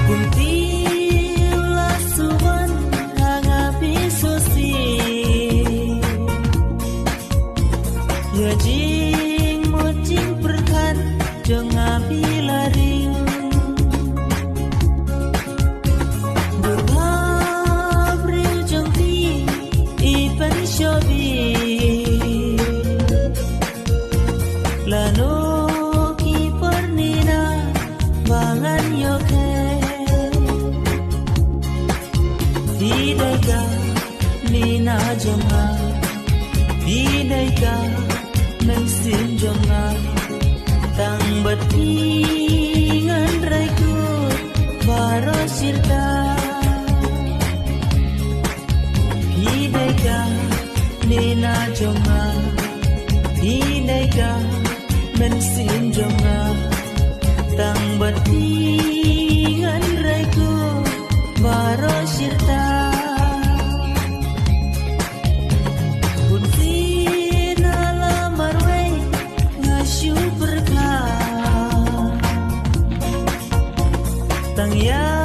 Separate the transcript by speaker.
Speaker 1: Kuntilah suwan hangapi susi ya jing mocing perkan jangapi laring berhabril jengti ipan syobi lano ki pernina bangan yoke Bidayka nina jonga Bidayka nangsin jonga Tang batingan raiku baro sirta Bidayka nina jonga Bidayka nangsin jonga Tang batingan raiku baro sirta Tang ya